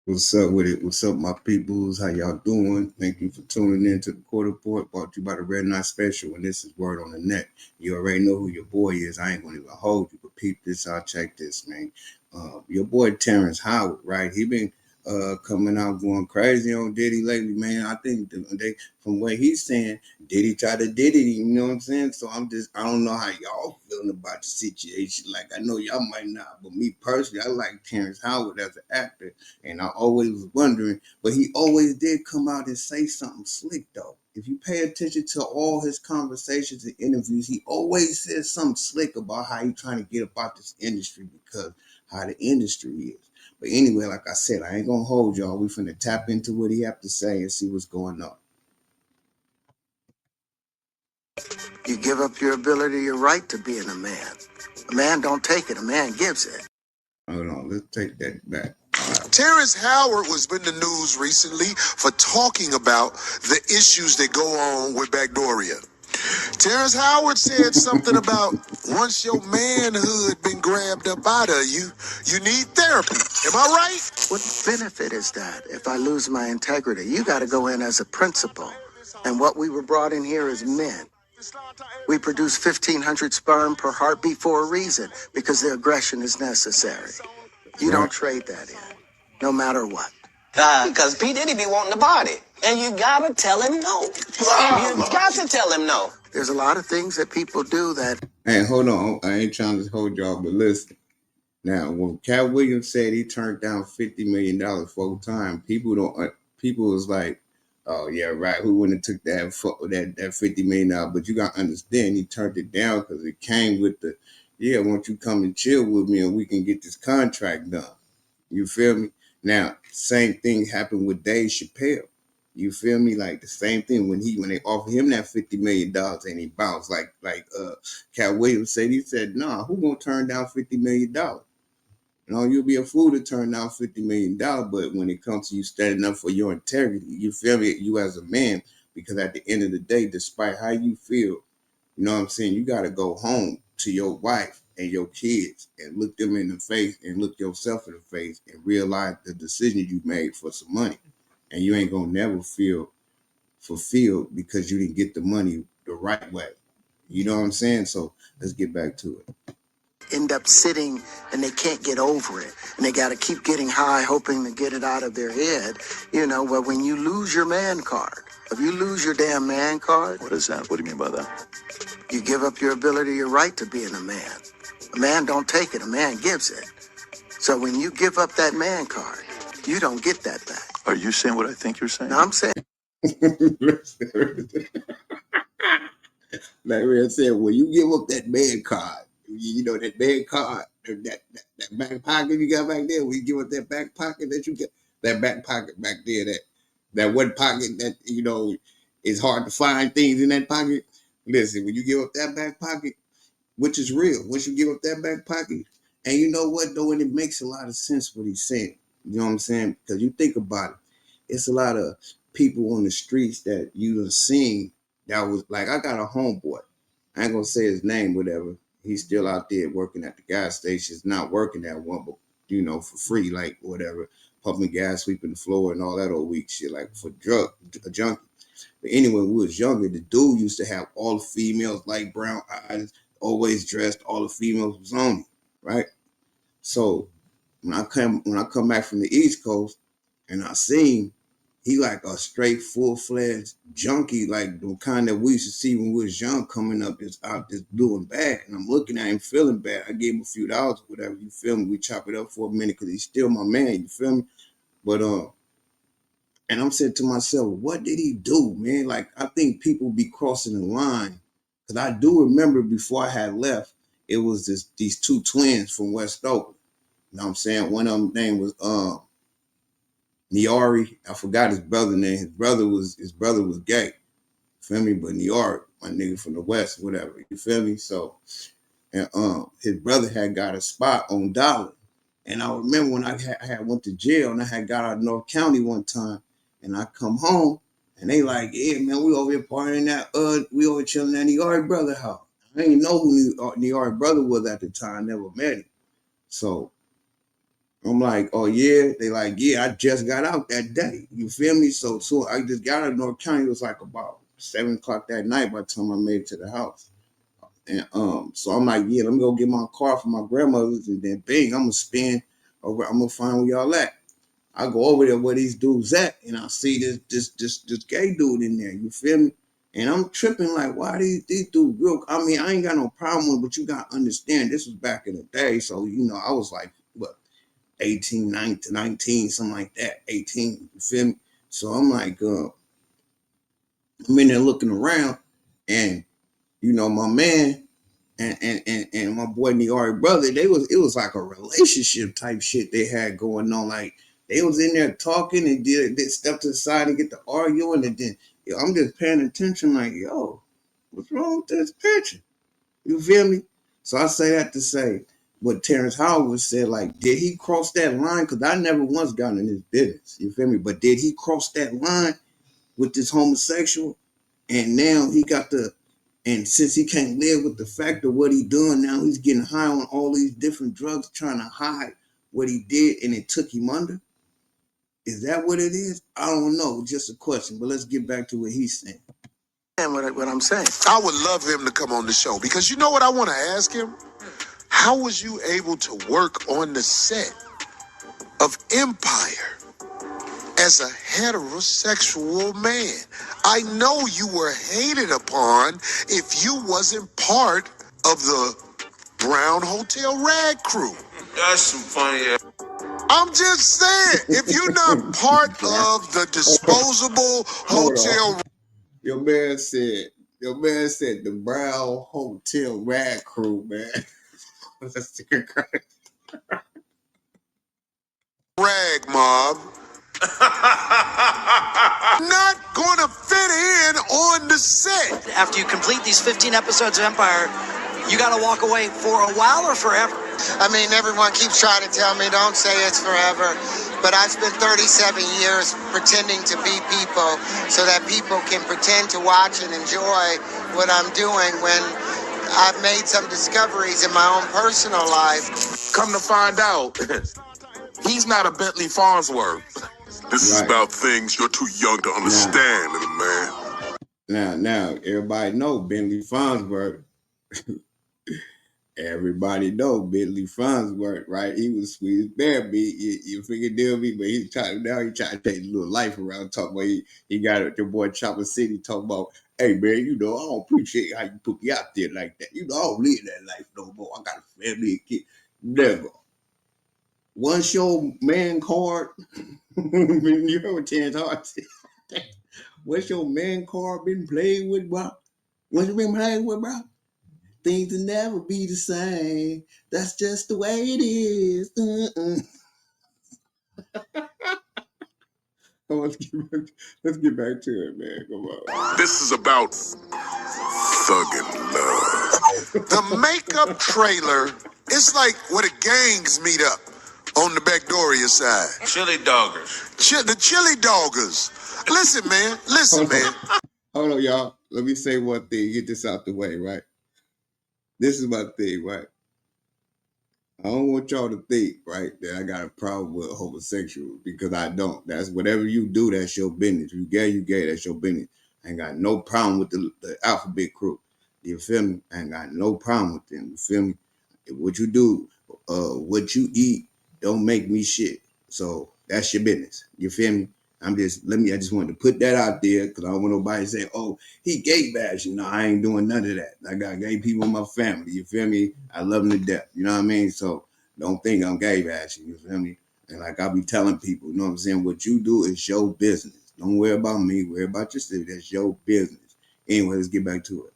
What's up with it? What's up, my peoples? How y'all doing? Thank you for tuning in to the Quarter Report, brought to you by the Red Knot Special. And this is Word on the Net. You already know who your boy is. I ain't gonna even hold you, but peep this out. Check this, man. Your boy Terrence Howard, right? He been coming out going crazy on Diddy lately, man. I think they, from what he's saying, Diddy tried to Diddy. You know what I'm saying? So I don't know how y'all feeling about the situation. Like I know y'all might not, but me personally, I like Terrence Howard as an actor. And I always was wondering, but he always did come out and say something slick though. If you pay attention to all his conversations and interviews, he always says something slick about how he's trying to get about this industry because how the industry is. But anyway, like I said, I ain't gonna hold y'all. We finna tap into what he have to say and see what's going on. You give up your ability, your right to being a man. A man don't take it, a man gives it. Hold on, let's take that back. Terrence Howard was in the news recently for talking about the issues that go on with Bagdoria. Terrence Howard said something about once your manhood been grabbed up out of you, you need therapy. Am I right? What benefit is that if I lose my integrity? You got to go in as a principal. And what we were brought in here as men. We produce 1,500 sperm per heartbeat for a reason, because the aggression is necessary. You Right. don't trade that in, no matter what. Because P. Diddy be wanting the body. And you gotta tell him no. You got to tell him no. There's a lot of things that people do that. Hey, hold on. I ain't trying to hold y'all, but listen. Now, when Cat Williams said he turned down $50 million full time, people don't. People was like, "Oh yeah, right. Who wouldn't have took that $50 million?" But you got to understand, he turned it down because it came with the, yeah. Won't you come and chill with me and we can get this contract done? You feel me? Now, same thing happened with Dave Chappelle. You feel me? Like the same thing when they offered him that $50 million and he bounced Cat Williams said. He said, "Nah, who gonna turn down $50 million? You know, you'll be a fool to turn down $50 million, but when it comes to you standing up for your integrity, you feel me, you as a man, because at the end of the day, despite how you feel, you know what I'm saying, you gotta go home to your wife and your kids and look them in the face and look yourself in the face and realize the decision you made for some money. And you ain't gonna never feel fulfilled because you didn't get the money the right way. You know what I'm saying? So let's get back to it. End up sitting and they can't get over it. And they got to keep getting high, hoping to get it out of their head. Well, when you lose your man card, if you lose your damn man card. What is that? What do you mean by that? You give up your ability, your right to being a man. A man don't take it, a man gives it. So when you give up that man card, you don't get that back. Are you saying what I think you're saying? Now I'm saying. Like I said, when you give up that man card, you know, that man card, that back pocket you got back there, when you give up that back pocket that you get, that back pocket back there, that one pocket that, you know, it's hard to find things in that pocket. Listen, when you give up that back pocket, which is real, once you give up that back pocket, and you know what, though, and it makes a lot of sense what he's saying. You know what I'm saying? Because you think about it, it's a lot of people on the streets that you have seen that was like, I got a homeboy. I ain't gonna say his name, whatever. He's still out there working at the gas stations, not working at one, but you know, for free, like whatever, pumping gas, sweeping the floor, and all that old weak shit, like for a junkie. But anyway, when we was younger, the dude used to have all the females, light brown eyes, always dressed. All the females was on him, right? So when I come back from the East Coast and I seen he like a straight full-fledged junkie, like the kind that we used to see when we was young, coming up just out just doing bad. And I'm looking at him feeling bad. I gave him a few dollars or whatever, you feel me? We chop it up for a minute because he's still my man, you feel me? But and I'm saying to myself, what did he do, man? Like I think people be crossing the line. Cause I do remember before I had left, it was these two twins from West Oakland. You know what I'm saying? One of them name was Niari. I forgot his brother name. His brother was gay. Feel me? But Niari, my nigga from the West, whatever. You feel me? So and his brother had got a spot on Dollar. And I remember when I had went to jail and I had got out of North County one time and I come home and they like, yeah, man, we over here partying we over chilling at Niari brother house. I didn't know who Niari brother was at the time, never met him. So I'm like, oh yeah. They like, yeah, I just got out that day. You feel me? So I just got out of North County. It was like about 7 o'clock that night by the time I made it to the house. And so I'm like, yeah, let me go get my car from my grandmother's, and then bang, I'm gonna spin over. I'm gonna find where y'all at. I go over there where these dudes at, and I see this gay dude in there. You feel me? And I'm tripping like, why these dudes real? I mean, I ain't got no problem with, but you gotta understand, this was back in the day. So I was like, what, 18, 19, something like that, 18. You feel me? So I'm like, I'm in there looking around, and my man and my boy Niari brother, it was like a relationship type shit they had going on. Like they was in there talking and did step to the side and get to arguing, and then I'm just paying attention like, yo, what's wrong with this picture? You feel me? So I say that to say what Terrence Howard said, like, did he cross that line? Because I never once got in his business. You feel me? But did he cross that line with this homosexual? And now he got and since he can't live with the fact of what he doing now, he's getting high on all these different drugs, trying to hide what he did, and it took him under. Is that what it is? I don't know. Just a question. But let's get back to what he's saying. And what I'm saying. I would love him to come on the show because you know what I want to ask him? How was you able to work on the set of Empire as a heterosexual man? I know you were hated upon if you wasn't part of the Brown Hotel Rag crew. That's some funny ass. I'm just saying, if you're not part of the disposable hotel. Your man said the Brown Hotel Rag crew, man. Rag mob. Not gonna fit in on the set. After you complete these 15 episodes of Empire, you gotta walk away for a while or forever? I mean, everyone keeps trying to tell me, don't say it's forever. But I spent 37 years pretending to be people so that people can pretend to watch and enjoy what I'm doing when I've made some discoveries in my own personal life. Come to find out, he's not a Bentley Farnsworth. This is about things you're too young to understand, little man. Now, everybody know Bentley Farnsworth. Everybody know Bentley Farnsworth, right? He was sweet as bear meat. You figure deal me, but he trying to take his little life around. Talking about he got it. Your boy Chopper City talking about, hey man, I don't appreciate how you put me out there like that. I don't live that life no more. I got a family and kid. Never. Once your man card, you heard what Terrence Hart said. Once your man card been played with, bro? Once you been played with, bro? Things will never be the same. That's just the way it is. Let's get back to it, man. Come on. This is about thuggin' love. The makeup trailer is like where the gangs meet up on the Backdoria side. Chili doggers. The chili doggers. Listen, man. Hold on, y'all. Let me say one thing. Get this out the way, right? This is my thing, right? I don't want y'all to think, right, that I got a problem with homosexuals, because I don't. That's whatever you do, that's your business. You gay, that's your business. I ain't got no problem with the alphabet crew. You feel me? I ain't got no problem with them. You feel me? What you do, what you eat, don't make me shit. So that's your business. You feel me? I just wanted to put that out there because I don't want nobody to say, oh, he gay bashing. No, I ain't doing none of that. I got gay people in my family. You feel me? I love them to death. You know what I mean? So don't think I'm gay bashing. You feel me? And like I be telling people, you know what I'm saying? What you do is your business. Don't worry about me. Worry about yourself. That's your business. Anyway, let's get back to it.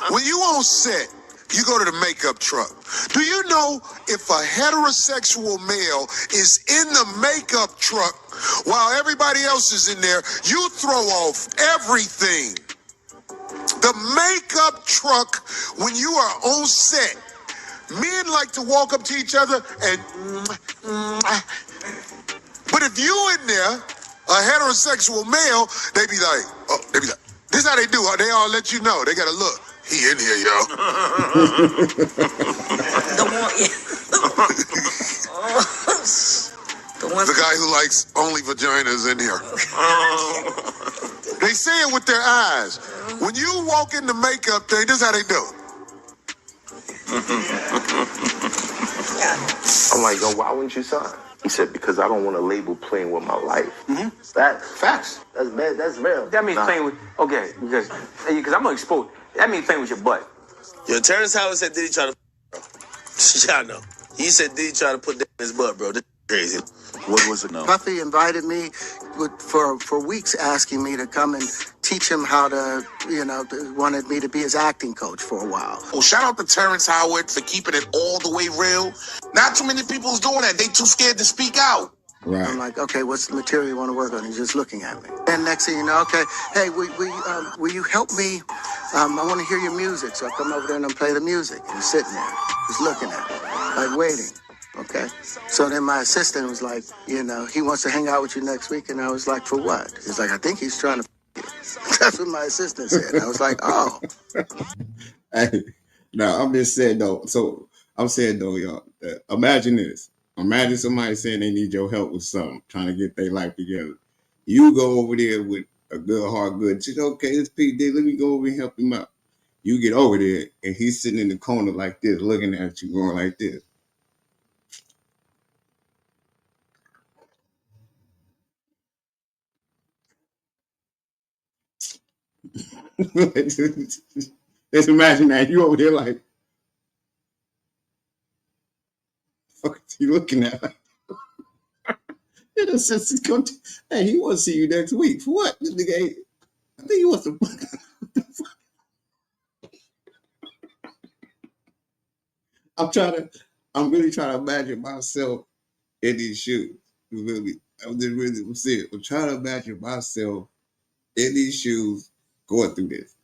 When you on set, you go to the makeup truck. Do you know if a heterosexual male is in the makeup truck while everybody else is in there, you throw off everything. The makeup truck, when you are on set, men like to walk up to each other and but if you in there, a heterosexual male, they be like, this is how they do. They all let you know. They got to look. He in here, yo. The guy who likes only vaginas in here. They say it with their eyes. When you walk in the makeup thing, this is how they do. I'm like, yo, why wouldn't you sign? He said, because I don't want a label playing with my life. Facts. That's real. That means playing with, okay, because I'm going to expose. That means playing with your butt. Yo, Terrence Howard said Diddy try to, bro. Y'all know. He said Diddy try to put that in his butt, bro. This is crazy. What was it? No. Puffy invited me for weeks, asking me to come and teach him how to, wanted me to be his acting coach for a while. Well, shout out to Terrence Howard for keeping it all the way real. Not too many people's doing that. They too scared to speak out. Right. I'm like, okay, what's the material you want to work on? He's just looking at me. And next thing you know, okay, hey, will you help me? I want to hear your music. So I come over there and I play the music. And he's sitting there, just looking at me, like waiting. Okay. So then my assistant was like, he wants to hang out with you next week. And I was like, for what? He's like, I think he's trying to you. That's what my assistant said. And I was like, oh. Hey, now I'm just saying though. So I'm saying though, y'all, imagine this. Imagine somebody saying they need your help with something, trying to get their life together. You go over there with a good heart, good. She's okay, it's P. D. Let me go over and help him out. You get over there and he's sitting in the corner like this, looking at you, going like this. Just imagine that you over there like, fuck is he looking at? And the assistant come to, hey, he wants to see you next week. For what? This nigga ain't, I think he wants to. I'm really trying to imagine myself in these shoes. You feel me? I'm serious. I'm trying to imagine myself in these shoes going through this.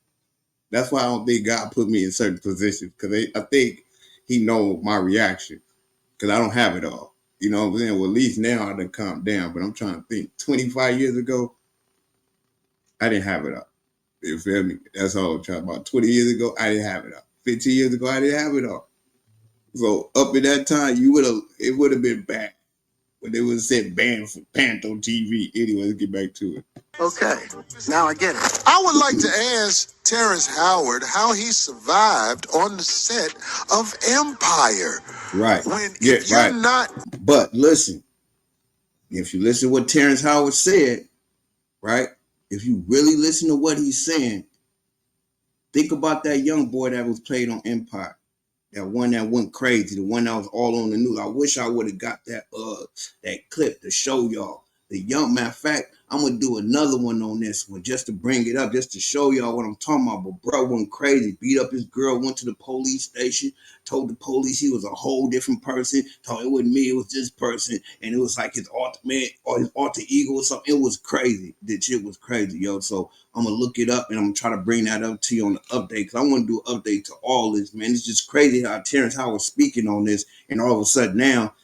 That's why I don't think God put me in certain positions, because I think he knows my reaction, because I don't have it all. You know what I'm saying? Well, at least now I done calmed down, but I'm trying to think. 25 years ago, I didn't have it all. You feel me? That's all I'm trying about. 20 years ago, I didn't have it all. 15 years ago, I didn't have it all. So up at that time, it would have been bad. But they would have said banned from Panto TV. Anyway, let's get back to it. Okay, now I get it. I would like to ask Terrence Howard how he survived on the set of Empire. Right. If you're not. But listen, if you listen to what Terrence Howard said, right? If you really listen to what he's saying, think about that young boy that was played on Empire. That one that went crazy, the one that was all on the news. I wish I would have got that clip to show y'all. The young, matter of fact, I'm gonna do another one on this one just to bring it up, just to show y'all what I'm talking about. But bro went crazy, beat up his girl, went to the police station, told the police he was a whole different person, told it wasn't me, it was this person, and it was like his alter ego or something. It was crazy. That shit was crazy, yo. So I'm gonna look it up and I'm gonna try to bring that up to you on the update, because I want to do an update to all this, man. It's just crazy how Terrence Howard was speaking on this, and all of a sudden now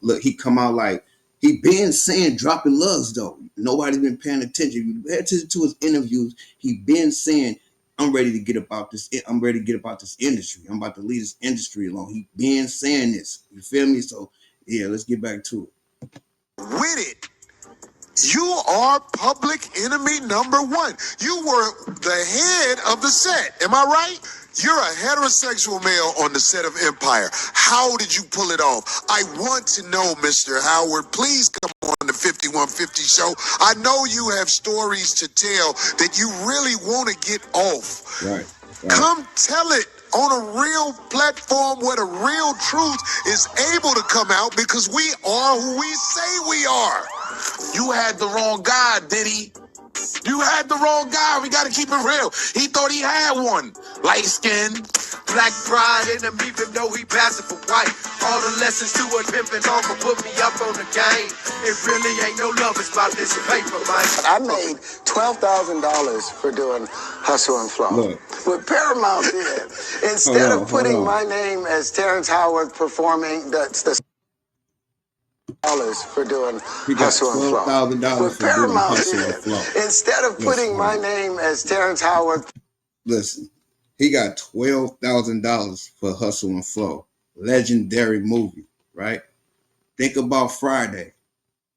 look, he come out like he been saying dropping loves though. Nobody's been paying attention. You pay attention to his interviews. He been saying, I'm ready to get about this. I'm ready to get about this industry. I'm about to leave this industry alone. He been saying this. You feel me? So yeah, let's get back to it. With it. You are public enemy number one. You were the head of the set. Am I right? You're a heterosexual male on the set of Empire. How did you pull it off? I want to know, Mr. Howard. Please come on the 5150 show. I know you have stories to tell that you really want to get off. Right. Come tell it on a real platform where the real truth is able to come out, because we are who we say we are. You had the wrong guy, Diddy. You had the wrong guy. We got to keep it real. He thought he had one. Light skin. Black pride in him, even though he passing for white. All the lessons to a pimpin' uncle put me up on the game. It really ain't no love, it's about this paper, man. I made $12,000 for doing Hustle and Flow. Look. What Paramount did, instead of putting my name as Terrence Howard performing the dollars for doing Hustle and Flow. What Paramount did, instead of putting my name as Terrence Howard. Listen, he got $12,000 for Hustle and Flow. Legendary movie, right? Think about Friday.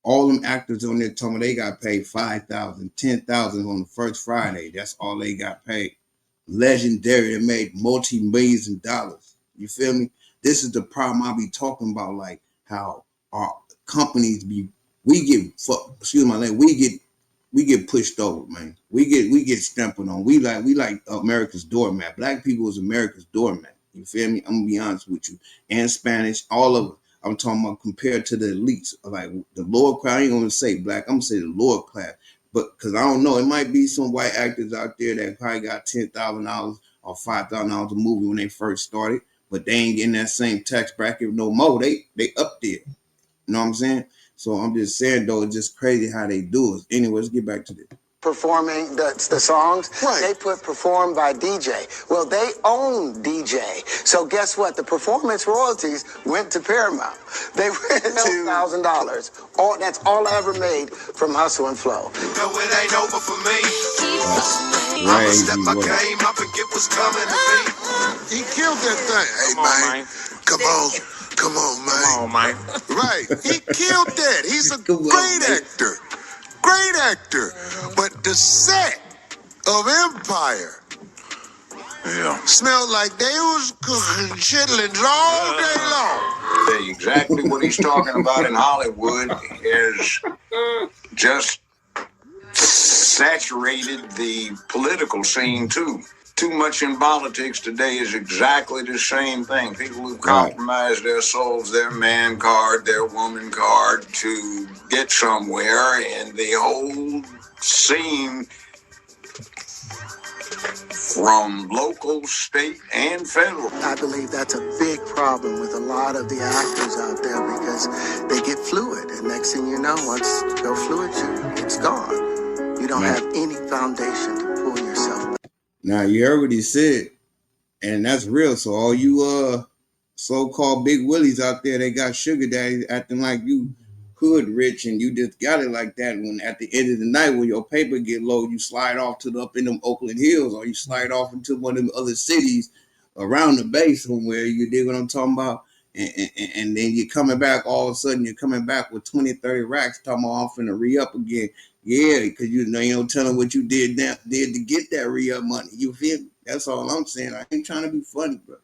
All them actors on there told me they got paid $5,000, $10,000 on the first Friday. That's all they got paid. Legendary, they made multi-millions of dollars. You feel me? This is the problem I be talking about, like how our companies we get pushed over, man. We get stumbled on. We like America's doormat. Black people is America's doormat. You feel me? I'm gonna be honest with you. And Spanish, all of it. I'm talking about compared to the elites, like the lower class. I ain't gonna say black. I'm gonna say the lower class. But because I don't know, it might be some white actors out there that probably got $10,000 or $5,000 a movie when they first started, but they ain't getting that same tax bracket no more. They up there. You know what I'm saying? So I'm just saying though, it's just crazy how they do it. Anyway, let's get back to this. Performing the songs, Right. they put performed by DJ. Well, they own DJ. So guess what? The performance royalties went to Paramount. They went to $1,000. That's all I ever made from Hustle and Flow. No, it ain't over for me. I'ma Crazy step my work. game up and get what's coming to me. He killed that thing. Hey, Come on, man. Come on. Come on, man. Come on, man. Right. He killed that. He's a Come on, great man. actor. Great actor. But the set of Empire smelled like they was cooking chitlins all day long. Exactly what he's talking about in Hollywood is just saturated the political scene too. Too much in politics today is exactly the same thing. People who compromise their souls, their man card, their woman card to get somewhere, and the whole scene from local, state, and federal. I believe that's a big problem with a lot of the actors out there because they get fluid. And next thing you know, once your fluid, it's gone. You don't have any foundation to pull yourself back. Now you heard what he said, and that's real. So all you so-called big willies out there, they got sugar daddies acting like you hood rich and you just got it like that. When at the end of the night, when your paper get low, you slide off to up in them Oakland Hills, or you slide off into one of them other cities around the bay somewhere. You dig what I'm talking about? And then you're coming back, all of a sudden you're coming back with 20, 30 racks, talking about I'm finna re-up again. Yeah, because you know you don't tell them what you did to get that re-up money. You feel me? That's all I'm saying. I ain't trying to be funny, bro.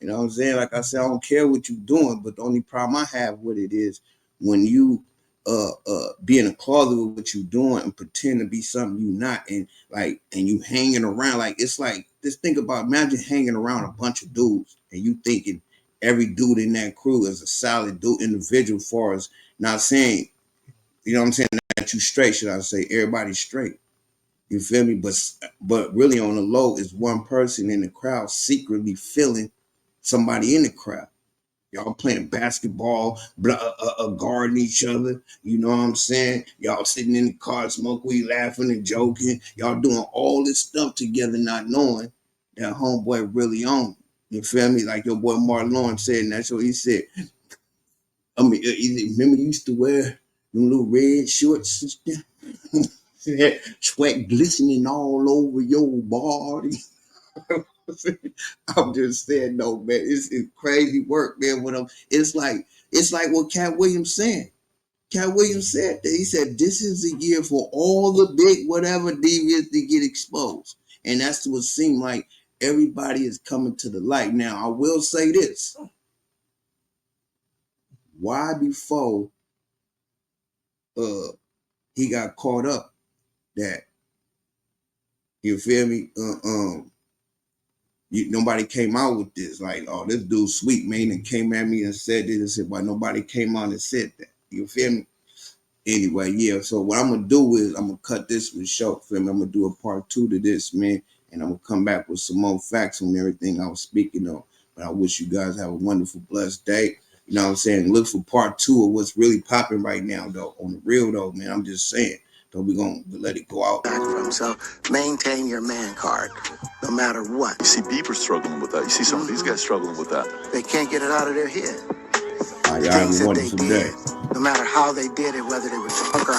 You know what I'm saying? Like I said, I don't care what you're doing, but the only problem I have with it is when you be in a closet with what you're doing and pretend to be something you're not, and you hanging around. Like it's like, just think about, imagine hanging around a bunch of dudes and you thinking every dude in that crew is a solid dude individual, as far as not saying, you know what I'm saying, that you straight, should I say, everybody's straight. You feel me? But really on the low is one person in the crowd secretly feeling somebody in the crowd. Y'all playing basketball, guarding each other. You know what I'm saying? Y'all sitting in the car, smoke weed, laughing and joking. Y'all doing all this stuff together, not knowing that homeboy really on. You feel me? Like your boy Mark Lawrence said, and that's what he said. I mean, remember you used to wear them little red shorts and stuff? Sweat glistening all over your body. I'm just saying, no, man, it's crazy work, man. It's like what Cat Williams said. Cat Williams said that. He said this is the year for all the big whatever deviants to get exposed, and that's what it seemed like. Everybody is coming to the light. Now, I will say this: why before he got caught up, that, you feel me? Nobody came out with this, like, oh, this dude sweet, man, and came at me and said this and said, why nobody came out and said that? You feel me? Anyway, yeah, so what I'm gonna do is I'm gonna cut this one short, feel me? I'm gonna do a part 2 to this, man, and I'm gonna come back with some more facts on everything I was speaking on. But I wish you guys have a wonderful, blessed day. You know what I'm saying? Look for part 2 of what's really popping right now, though. On the real, though, man, I'm just saying. So we're going to let it go out. Back from. So maintain your man card, no matter what. You see Bieber struggling with that. You see some of these guys struggling with that. They can't get it out of their head. All right, y'all have a wonderful day. No matter how they did it, whether they were drunk or